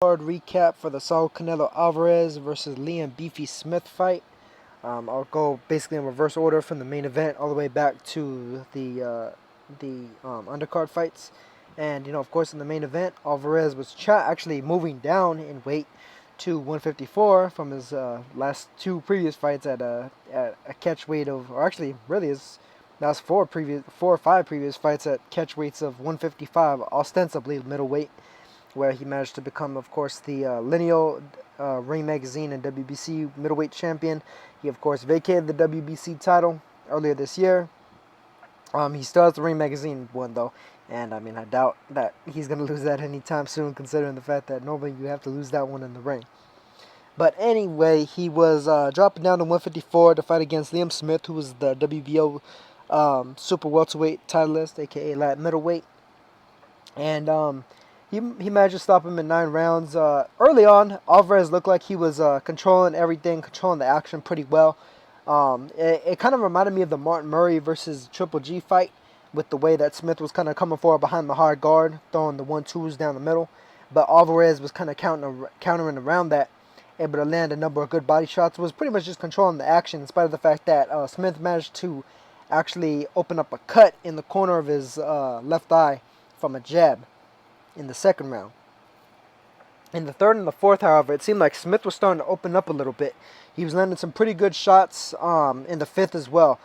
Card recap for the Saul Canelo Alvarez versus Liam Beefy Smith fight. I'll go basically in reverse order from the main event all the way back to the undercard fights. And of course, in the main event, Alvarez was actually moving down in weight to 154 from his last two previous fights at a catch weight of, or actually, really his last four or five previous fights at catch weights of 155, ostensibly middleweight, where he managed to become, of course, the lineal Ring Magazine and WBC middleweight champion. He, of course, vacated the WBC title earlier this year. He still has the Ring Magazine one, though, and I mean, I doubt that he's going to lose that anytime soon, considering the fact that normally you have to lose that one in the ring. But anyway, he was dropping down to 154 to fight against Liam Smith, who was the WBO super welterweight titleist, aka light middleweight. And he managed to stop him in 9 rounds. Early on, Alvarez looked like he was controlling everything, controlling the action pretty well. It kind of reminded me of the Martin Murray versus Triple G fight, with the way that Smith was kind of coming forward behind the hard guard, throwing the 1-2s down the middle. But Alvarez was kind of countering around that, able to land a number of good body shots. Was pretty much just controlling the action, in spite of the fact that Smith managed to actually open up a cut in the corner of his left eye from a jab in the second round. In the third and the fourth, however, it seemed like Smith was starting to open up a little bit. He was landing some pretty good shots in the fifth as well.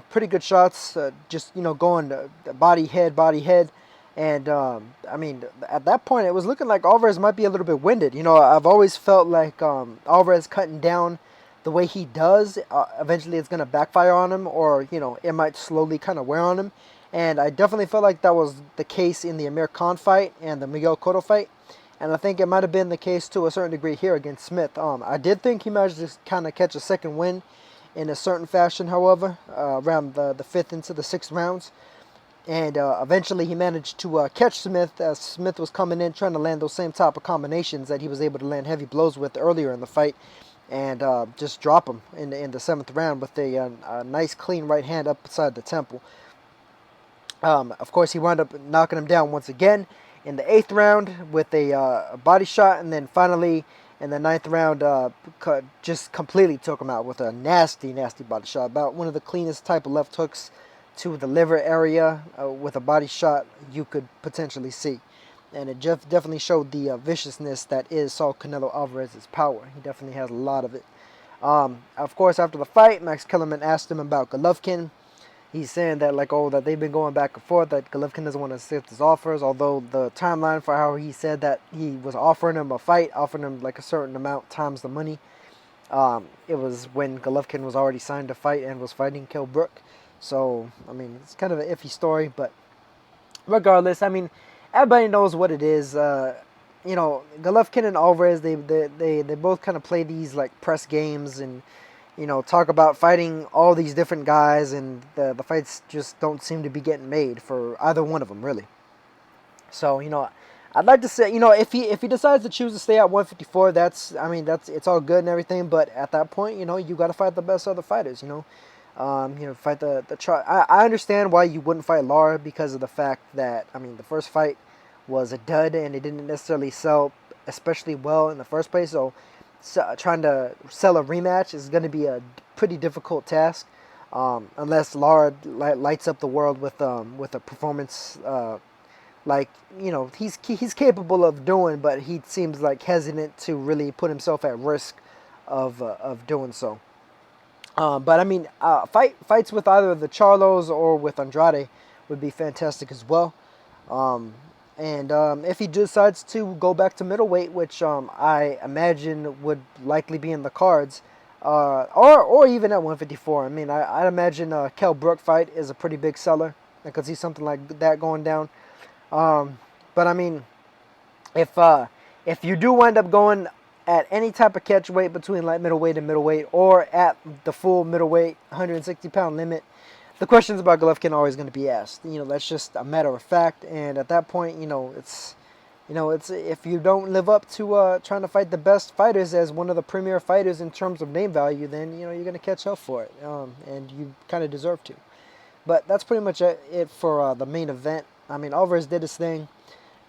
Pretty good shots, just going body head. And I mean, at that point, it was looking like Alvarez might be a little bit winded. I've always felt like Alvarez cutting down the way he does, eventually it's going to backfire on him, or it might slowly kind of wear on him. And I definitely felt like that was the case in the Amir Khan fight and the Miguel Cotto fight. And I think it might have been the case to a certain degree here against Smith. I did think he managed to kind of catch a second win in a certain fashion, however, around the fifth into the sixth rounds. And eventually he managed to catch Smith as Smith was coming in trying to land those same type of combinations that he was able to land heavy blows with earlier in the fight. And just drop him in the seventh round with a nice clean right hand up beside the temple. Of course, he wound up knocking him down once again in the eighth round with a body shot, and then finally in the ninth round just completely took him out with a nasty body shot. About one of the cleanest type of left hooks to the liver area with a body shot you could potentially see. And it definitely showed the viciousness that is Saul Canelo Alvarez's power. He definitely has a lot of it. Of course, after the fight, Max Kellerman asked him about Golovkin. He's saying that that they've been going back and forth, that Golovkin doesn't want to accept his offers, although the timeline for how he said that he was offering him a fight, offering him like a certain amount times the money, it was when Golovkin was already signed to fight and was fighting Kell Brook. So, I mean, it's kind of an iffy story, but regardless, I mean, everybody knows what it is. Golovkin and Alvarez, they both kind of play these like press games and talk about fighting all these different guys, and the fights just don't seem to be getting made for either one of them, really. So, I'd like to say, if he decides to choose to stay at 154, it's all good and everything, but at that point, you got to fight the best other fighters, fight I understand why you wouldn't fight Lara, because of the fact that, the first fight was a dud and it didn't necessarily sell especially well in the first place, so trying to sell a rematch is going to be a pretty difficult task, unless Lara lights up the world with a performance he's capable of doing, but he seems like hesitant to really put himself at risk of doing so. But I mean, fights with either the Charlos or with Andrade would be fantastic as well. And if he decides to go back to middleweight, which I imagine would likely be in the cards, or even at 154, I mean, I'd imagine a Kell Brook fight is a pretty big seller. I could see something like that going down. But I mean, if you do wind up going at any type of catch weight between light middleweight and middleweight, or at the full middleweight 160-pound limit, the questions about Golovkin are always going to be asked. That's just a matter of fact. And at that point, it's if you don't live up to trying to fight the best fighters as one of the premier fighters in terms of name value, then you're going to catch up for it, and you kind of deserve to. But that's pretty much it for the main event. I mean, Alvarez did his thing.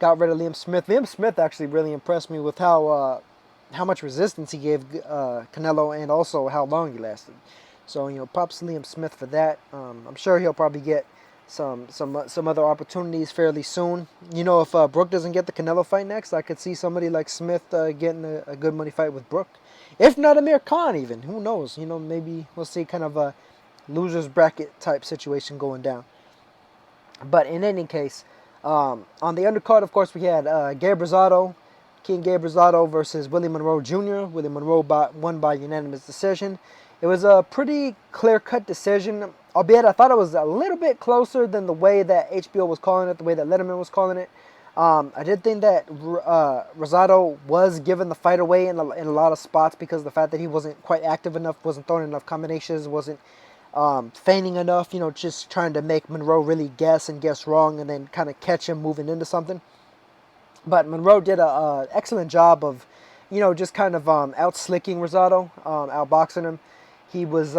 got rid of Liam Smith. Liam Smith actually really impressed me with how much resistance he gave Canelo, and also how long he lasted. So props to Liam Smith for that. I'm sure he'll probably get some other opportunities fairly soon. If Brook doesn't get the Canelo fight next, I could see somebody like Smith getting a good money fight with Brook. If not Amir Khan, even, who knows? Maybe we'll see kind of a losers bracket type situation going down. But in any case, on the undercard, of course, we had Gabe Rosado, King Gabe Rosado versus Willie Monroe Jr. Willie Monroe won by unanimous decision. It was a pretty clear-cut decision, albeit I thought it was a little bit closer than the way that HBO was calling it, the way that Letterman was calling it. I did think that Rosado was giving the fight away in a lot of spots because of the fact that he wasn't quite active enough, wasn't throwing enough combinations, wasn't feigning enough, just trying to make Monroe really guess and guess wrong and then kind of catch him moving into something. But Monroe did an excellent job of, just kind of out-slicking Rosado, outboxing him. He was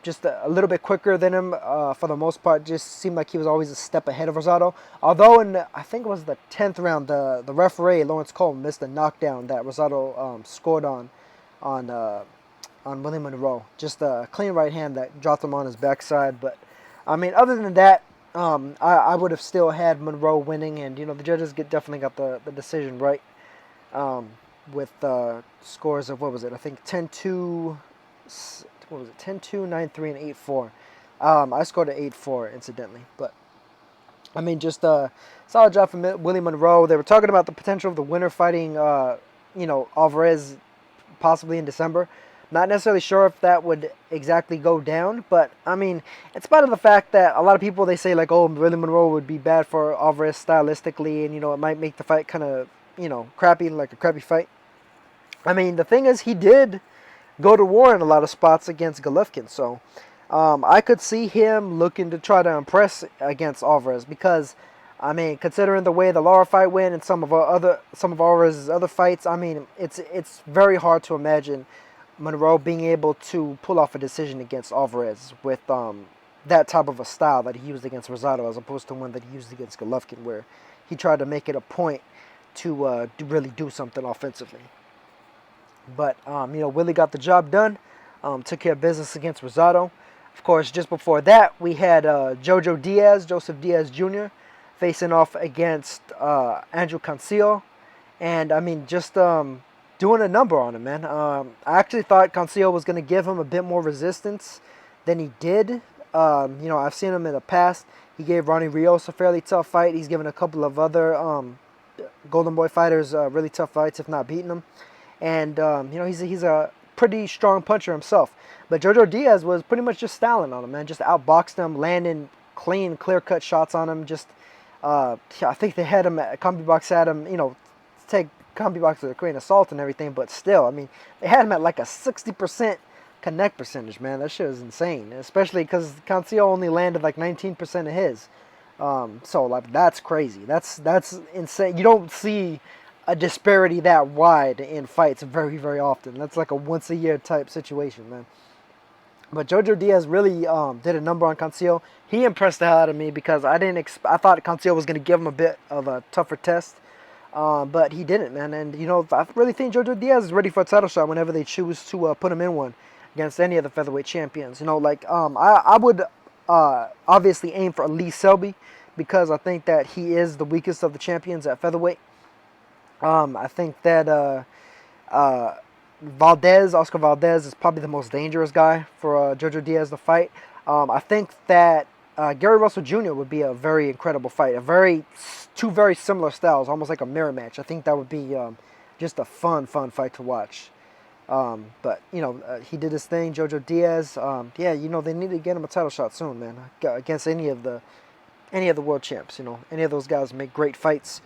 just a little bit quicker than him for the most part. Just seemed like he was always a step ahead of Rosado. Although I think it was the 10th round, the referee, Lawrence Cole, missed a knockdown that Rosado scored on Willie Monroe. Just a clean right hand that dropped him on his backside. But, I mean, other than that, I would have still had Monroe winning. And, the judges definitely got the decision right with scores of, what was it? I think 10-2, what was it? 10-2, 9-3, and 8-4. I scored an 8-4, incidentally. But, I mean, just a solid job from Willie Monroe. They were talking about the potential of the winner fighting, Alvarez possibly in December. Not necessarily sure if that would exactly go down, but, I mean, in spite of the fact that a lot of people, they say, like, oh, Willie Monroe would be bad for Alvarez stylistically, and, it might make the fight kind of, crappy, like a crappy fight. I mean, the thing is, he did go to war in a lot of spots against Golovkin, so I could see him looking to try to impress against Alvarez because, I mean, considering the way the Lara fight went and some of Alvarez's other fights, I mean, it's very hard to imagine Monroe being able to pull off a decision against Alvarez with that type of a style that he used against Rosado as opposed to one that he used against Golovkin, where he tried to make it a point to really do something offensively. But, Willie got the job done, took care of business against Rosado. Of course, just before that, we had Joseph Diaz Jr., facing off against Andrew Cancio. And, I mean, just doing a number on him, man. I actually thought Cancio was going to give him a bit more resistance than he did. I've seen him in the past. He gave Ronnie Rios a fairly tough fight. He's given a couple of other Golden Boy fighters really tough fights, if not beating them. And, he's a pretty strong puncher himself. But Jojo Diaz was pretty much just styling on him, man. Just outboxed him, landing clean, clear-cut shots on him. Just, I think they had him at CombiBox, had him, take CombiBox with a grain of salt and everything, but still, I mean, they had him at like a 60% connect percentage, man. That shit was insane, especially because Cancio only landed like 19% of his. So, like, that's crazy. That's insane. You don't see a disparity that wide in fights very, very often. That's like a once-a-year type situation, man. But Jojo Diaz really did a number on Cancio. He impressed the hell out of me because I thought Cancio was going to give him a bit of a tougher test. But he didn't, man. And, I really think Jojo Diaz is ready for a title shot whenever they choose to put him in one against any of the featherweight champions. I would obviously aim for Lee Selby because I think that he is the weakest of the champions at featherweight. I think that Oscar Valdez is probably the most dangerous guy for Jojo Diaz to fight. I think that Gary Russell Jr. would be a very incredible fight. Two very similar styles, almost like a mirror match. I think that would be just a fun fight to watch. But he did his thing, Jojo Diaz. They need to get him a title shot soon, man, against any of the world champs. Any of those guys make great fights,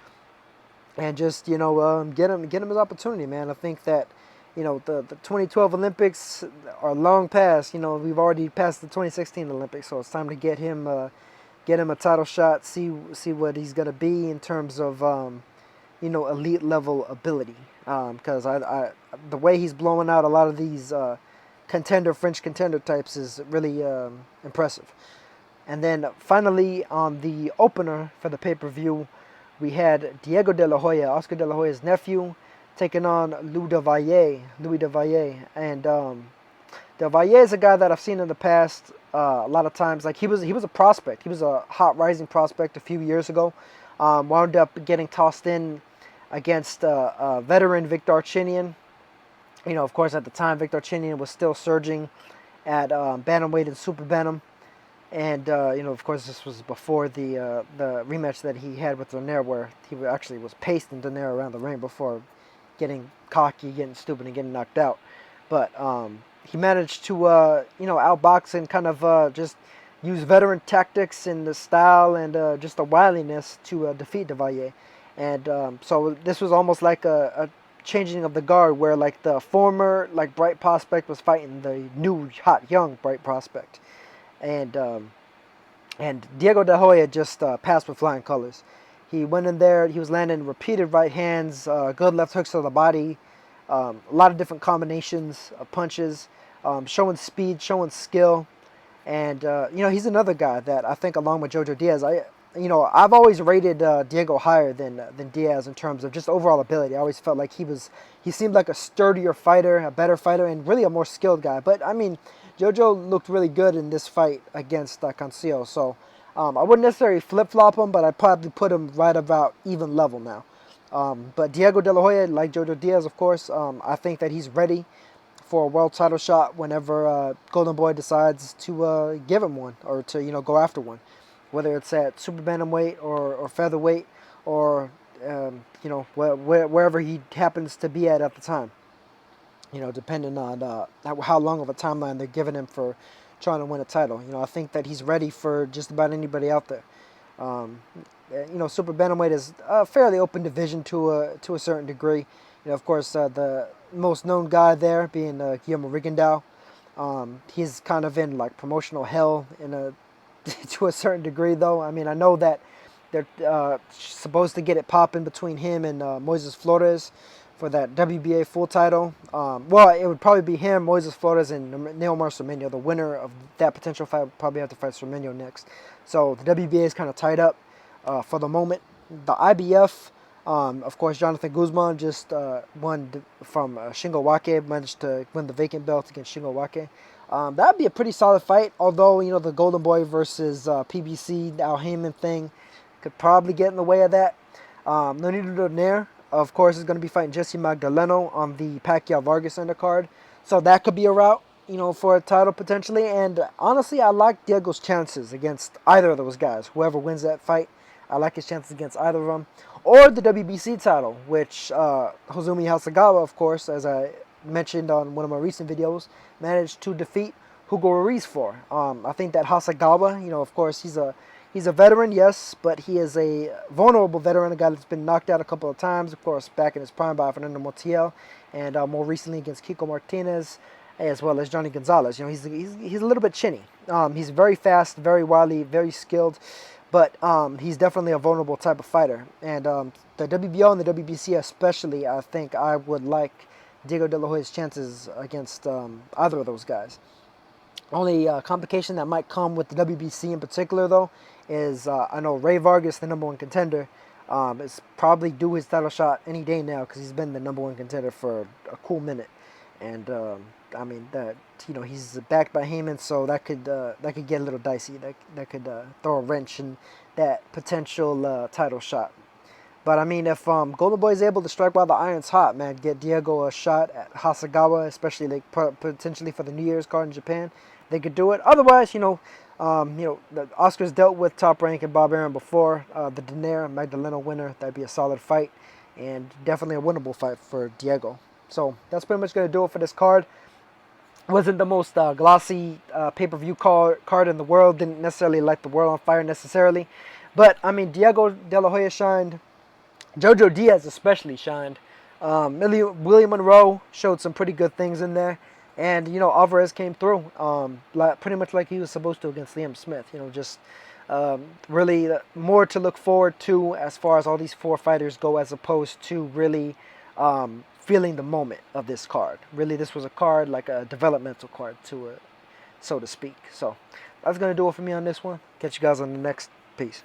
and just get him his opportunity, man. I think that the 2012 Olympics are long past. We've already passed the 2016 Olympics, so it's time to get him a title shot. See what he's gonna be in terms of elite level ability. Because the way he's blowing out a lot of these French contender types is really impressive. And then finally on the opener for the pay-per-view, we had Diego De La Hoya, Oscar De La Hoya's nephew, taking on Louis De Valle. And De Valle is a guy that I've seen in the past a lot of times. Like he was a prospect. He was a hot rising prospect a few years ago. Wound up getting tossed in against veteran Victor Archinian. Of course, at the time, Victor Archinian was still surging at bantamweight and super bantam. And of course, this was before the rematch that he had with Donaire, where he actually was pasting Donaire around the ring before getting cocky, getting stupid, and getting knocked out. But he managed to outbox and kind of just use veteran tactics and the style and just the wiliness to defeat De Valle. And so this was almost like a changing of the guard, where like the former like bright prospect was fighting the new hot young bright prospect. And Diego De Hoya just passed with flying colors. He went in there. He was landing repeated right hands, good left hooks to the body, a lot of different combinations of punches, showing speed, showing skill. And he's another guy that I think, along with Jojo Diaz, I've always rated Diego higher than Diaz in terms of just overall ability. I always felt like he seemed like a sturdier fighter, a better fighter, and really a more skilled guy. But I mean, Jojo looked really good in this fight against Cancio. So I wouldn't necessarily flip-flop him, but I'd probably put him right about even level now. But Diego De La Hoya, like Jojo Diaz, of course, I think that he's ready for a world title shot whenever Golden Boy decides to give him one, or to go after one, whether it's at super bantamweight or featherweight, or wherever he happens to be at the time. Depending on how long of a timeline they're giving him for trying to win a title. I think that he's ready for just about anybody out there. Super bantamweight is a fairly open division to a certain degree. Of course, the most known guy there being Guillermo Rigondeaux. He's kind of in like promotional hell to a certain degree, though. I mean, I know that they're supposed to get it popping between him and Moises Flores for that WBA full title. Well, it would probably be him, Moises Flores, and Neomar Cermeño. The winner of that potential fight would probably have to fight Cermeño next. So the WBA is kind of tied up for the moment. The IBF, of course, Jonathan Guzman just won from Shingo Wake, managed to win the vacant belt against Shingo Wake. That would be a pretty solid fight, although, the Golden Boy versus PBC, Al Heyman thing could probably get in the way of that. Nonito Donaire, of course, is going to be fighting Jesse Magdaleno on the Pacquiao-Vargas undercard. So that could be a route, for a title potentially. And honestly, I like Diego's chances against either of those guys. Whoever wins that fight, I like his chances against either of them. Or the WBC title, which Hozumi Hasagawa, of course, as I mentioned on one of my recent videos, managed to defeat Hugo Ruiz for. I think that Hasagawa, of course, he's a veteran, yes, but he is a vulnerable veteran, a guy that's been knocked out a couple of times, of course, back in his prime by Fernando Montiel, and more recently against Kiko Martinez, as well as Johnny Gonzalez. He's a little bit chinny. He's very fast, very wily, very skilled, but he's definitely a vulnerable type of fighter. And the WBO and the WBC especially, I think I would like Diego De La Hoya's chances against either of those guys. Only complication that might come with the WBC in particular, though, is I know Ray Vargas, the number one contender, is probably due his title shot any day now, because he's been the number one contender for a cool minute. And I mean that he's backed by Heyman, so that could get a little dicey. That could throw a wrench in that potential title shot. But I mean, if Golden Boy is able to strike while the iron's hot, man, get Diego a shot at Hasagawa, especially like potentially for the New Year's card in Japan, they could do it. Otherwise, the Oscars dealt with Top Rank and Bob Arum before. The Donaire Magdaleno winner, that'd be a solid fight, and definitely a winnable fight for Diego. So that's pretty much going to do it for this card. Wasn't the most glossy pay-per-view card in the world. Didn't necessarily light the world on fire necessarily. But, I mean, Diego De La Hoya shined. Jojo Diaz especially shined. William Monroe showed some pretty good things in there. And, Alvarez came through pretty much like he was supposed to against Liam Smith. Just really more to look forward to as far as all these four fighters go, as opposed to really feeling the moment of this card. Really, this was a card, like a developmental card, so to speak. So that's going to do it for me on this one. Catch you guys on the next. Peace.